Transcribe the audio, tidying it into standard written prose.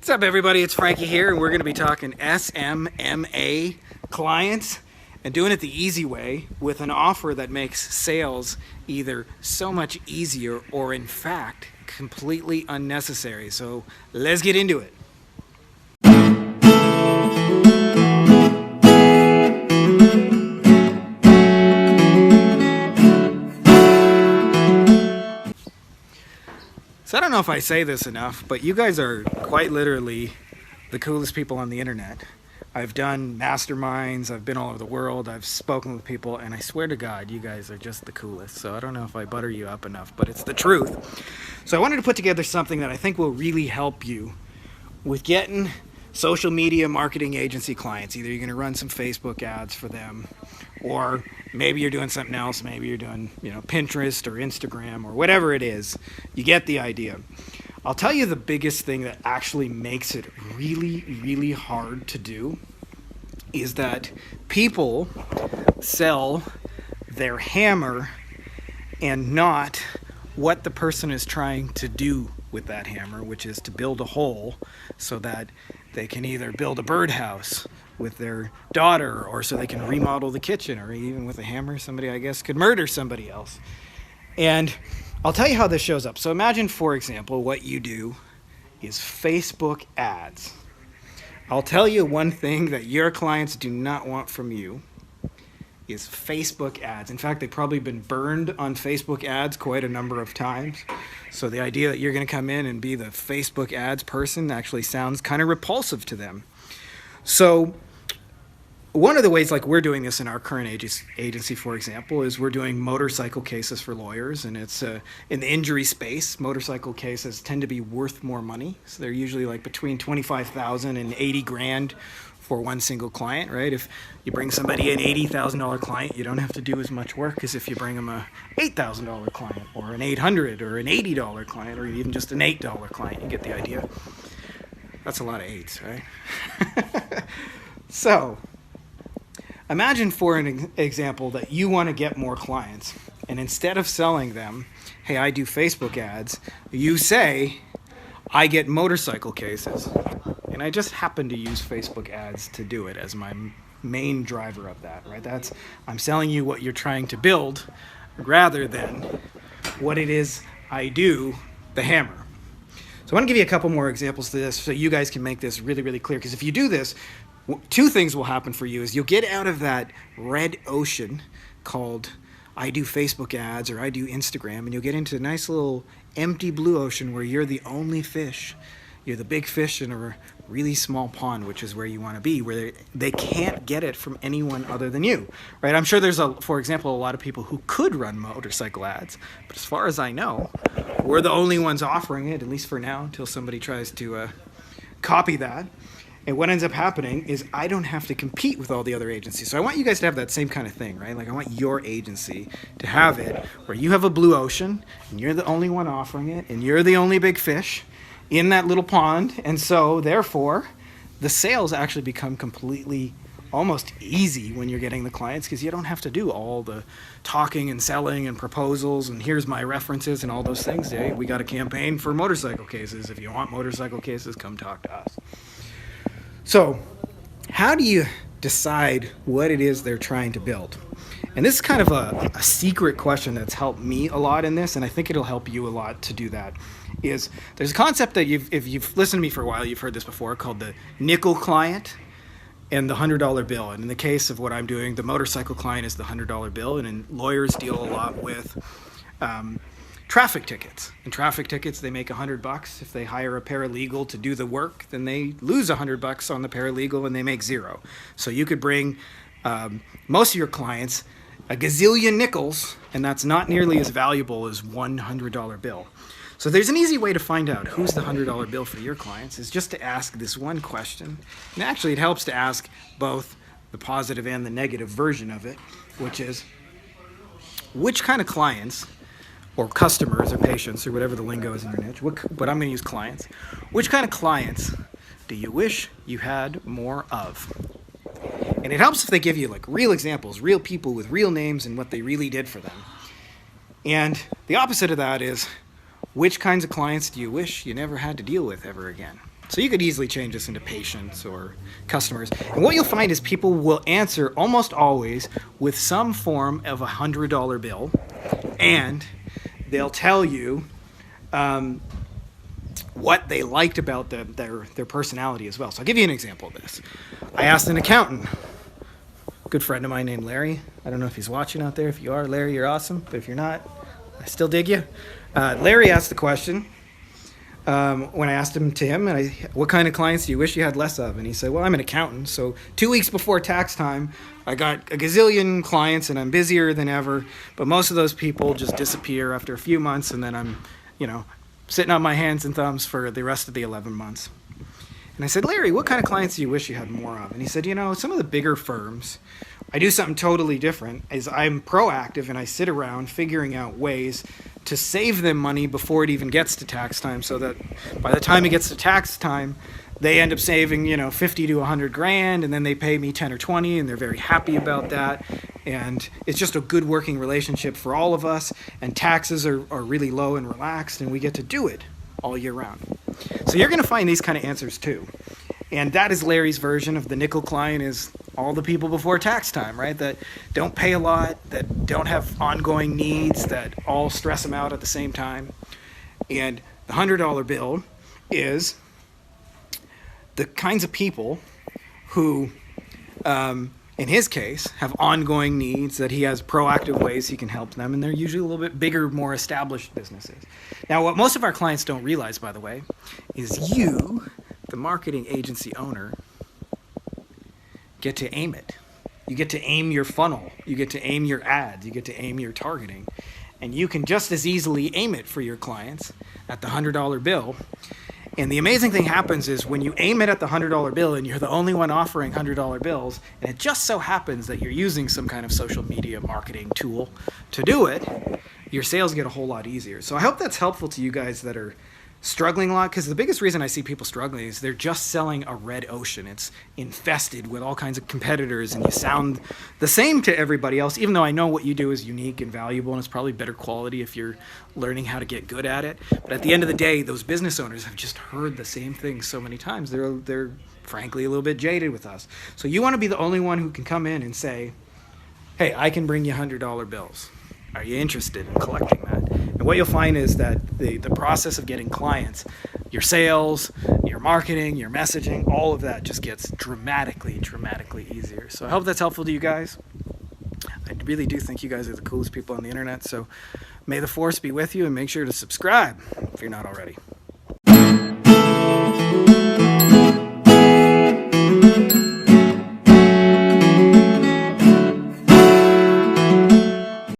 What's up, everybody? It's Frankie here, and we're going to be talking SMMA clients and doing it the easy way with an offer that makes sales either so much easier or, in fact, completely unnecessary. So let's get into it. So I don't know if I say this enough, but you guys are quite literally the coolest people on the internet. I've done masterminds, I've been all over the world, I've spoken with people, and I swear to God, you guys are just the coolest. So I don't know if I butter you up enough, but it's the truth. So I wanted to put together something that I think will really help you with getting social media marketing agency clients. Either you're going to run some Facebook ads for them, or maybe you're doing something else. Maybe you're doing, Pinterest or Instagram or whatever it is. You get the idea. I'll tell you the biggest thing that actually makes it really, really hard to do is that people sell their hammer and not what the person is trying to do with that hammer, which is to build a hole so that they can either build a birdhouse with their daughter, or so they can remodel the kitchen, or even with a hammer, somebody, I guess, could murder somebody else. And I'll tell you how this shows up. So imagine, for example, what you do is Facebook ads. I'll tell you one thing that your clients do not want from you is Facebook ads. In fact, they've probably been burned on Facebook ads quite a number of times. So the idea that you're going to come in and be the Facebook ads person actually sounds kind of repulsive to them. So one of the ways, like we're doing this in our current agency, for example, is we're doing motorcycle cases for lawyers, and it's in the injury space. Motorcycle cases tend to be worth more money, so they're usually like between $25,000 and $80,000 for one single client, right? If you bring somebody an $80,000 client, you don't have to do as much work as if you bring them a $8,000 client, or an $800 or an $80 client, or even just an $8 client. You get the idea. That's a lot of eights, right? So imagine, for an example, that you want to get more clients, and instead of selling them, hey, I do Facebook ads, you say, I get motorcycle cases. And I just happen to use Facebook ads to do it as my main driver of that, right? I'm selling you what you're trying to build rather than what it is I do, the hammer. So I want to give you a couple more examples to this so you guys can make this really, really clear. Because if you do this, two things will happen for you. Is you'll get out of that red ocean called I do Facebook ads or I do Instagram, and you'll get into a nice little empty blue ocean where you're the only fish. You're the big fish in a really small pond, which is where you want to be, where they can't get it from anyone other than you, right? I'm sure there's, for example, a lot of people who could run motorcycle ads, but as far as I know, we're the only ones offering it, at least for now, until somebody tries to copy that. And what ends up happening is I don't have to compete with all the other agencies. So I want you guys to have that same kind of thing, right? Like I want your agency to have it where you have a blue ocean, and you're the only one offering it, and you're the only big fish in that little pond. And so therefore the sales actually become completely almost easy when you're getting the clients, because you don't have to do all the talking and selling and proposals and here's my references and all those things. Hey, we got a campaign for motorcycle cases. If you want motorcycle cases, come talk to us. So how do you decide what it is they're trying to build? And this is kind of a secret question that's helped me a lot in this, and I think it'll help you a lot to do that. Is there's a concept that if you've listened to me for a while, you've heard this before, called the nickel client and the $100 bill. And in the case of what I'm doing, the motorcycle client is the $100 bill, and lawyers deal a lot with traffic tickets. And traffic tickets, they make $100. If they hire a paralegal to do the work, then they lose $100 on the paralegal and they make $0. So you could bring most of your clients a gazillion nickels, and that's not nearly as valuable as one $100 bill. So there's an easy way to find out who's the $100 bill for your clients, is just to ask this one question. And actually it helps to ask both the positive and the negative version of it, which is, which kind of clients, or customers or patients, or whatever the lingo is in your niche, but I'm going to use clients. Which kind of clients do you wish you had more of? And it helps if they give you like real examples, real people with real names and what they really did for them. And the opposite of that is, which kinds of clients do you wish you never had to deal with ever again? So you could easily change this into patients or customers. And what you'll find is people will answer almost always with some form of $100 bill, and they'll tell you what they liked about their personality as well. So I'll give you an example of this. I asked an accountant, a good friend of mine named Larry. I don't know if he's watching out there. If you are, Larry, you're awesome. But if you're not, I still dig you. Larry asked the question when I asked him, what kind of clients do you wish you had less of? And he said, well, I'm an accountant. So 2 weeks before tax time, I got a gazillion clients and I'm busier than ever. But most of those people just disappear after a few months, and then I'm, sitting on my hands and thumbs for the rest of the 11 months. And I said, Larry, what kind of clients do you wish you had more of? And he said, some of the bigger firms, I do something totally different. Is I'm proactive and I sit around figuring out ways to save them money before it even gets to tax time, so that by the time it gets to tax time, they end up saving, 50 to 100 grand, and then they pay me 10 or 20, and they're very happy about that. And it's just a good working relationship for all of us, and taxes are really low and relaxed, and we get to do it all year round. So you're going to find these kind of answers too. And that is Larry's version of the nickel client, is all the people before tax time, right? That don't pay a lot, that don't have ongoing needs, that all stress them out at the same time. And the $100 bill is the kinds of people who, in his case, have ongoing needs, that he has proactive ways he can help them, and they're usually a little bit bigger, more established businesses. Now, what most of our clients don't realize, by the way, is you, the marketing agency owner, get to aim it. You get to aim your funnel. You get to aim your ads. You get to aim your targeting. And you can just as easily aim it for your clients at the $100 bill. And the amazing thing happens is when you aim it at the $100 bill and you're the only one offering $100 bills, and it just so happens that you're using some kind of social media marketing tool to do it, your sales get a whole lot easier. So I hope that's helpful to you guys that are struggling a lot, because the biggest reason I see people struggling is they're just selling a red ocean. It's infested with all kinds of competitors, and you sound the same to everybody else, even though I know what you do is unique and valuable, and it's probably better quality if you're learning how to get good at it. But at the end of the day, those business owners have just heard the same thing so many times. They're frankly a little bit jaded with us. So you want to be the only one who can come in and say, hey, I can bring you $100 bills. Are you interested in collecting that? And what you'll find is that the process of getting clients, your sales, your marketing, your messaging, all of that just gets dramatically easier. So I hope that's helpful to you guys. I really do think you guys are the coolest people on the internet. So may the force be with you, and make sure to subscribe if you're not already.